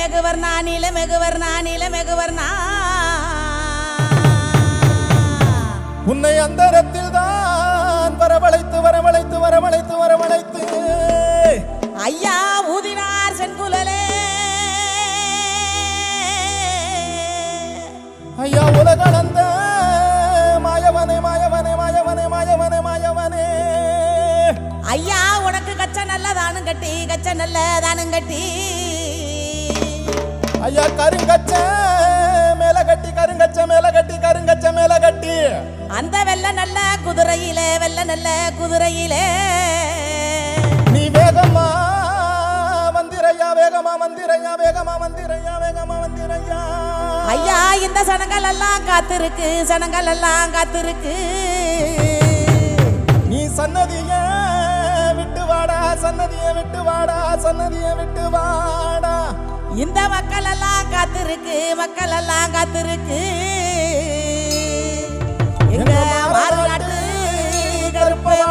நீலமெகுவர்ணா நீலமெகுவர்ணா நீலமெகுவர்ணா உன்னை அந்தரத்தில் தான் வரவழைத்து வரவழைத்து வரவழைத்து வரவழைத்து ஐயா ஊதினார் செங்குழலே ஐயா உலகளந்த மாயவனே மாயவனே மாயவனே மாயவனே மாயவனே ஐயா உனக்கு கச்ச நல்ல தானும் கட்டி கச்ச நல்ல தானும் கட்டி ஐயா கருங்கச்ச மேல கட்டி கருங்கச்ச மேல கட்டி கருங்கச்ச மேல கட்டி அந்த வெள்ள நல்ல குதிரையிலே வெள்ள நல்ல குதிரையிலே நீ வேகமா வந்திரையா வேகமா வந்திரையா வேகமா வந்திரையா வேகமா வந்திரையா ஐயா இந்த சனங்கள் எல்லாம் காத்திருக்கு சனங்கள் எல்லாம் காத்திருக்கு நீ சன்னதிய விட்டு வாடா சன்னதிய விட்டு வாடா சன்னதிய விட்டு வாடா இந்த மக்கள் எல்லாம் காத்திருக்கு மக்கள் எல்லாம் காத்திருக்கு எங்க மாறுநாட்டு கருப்பையா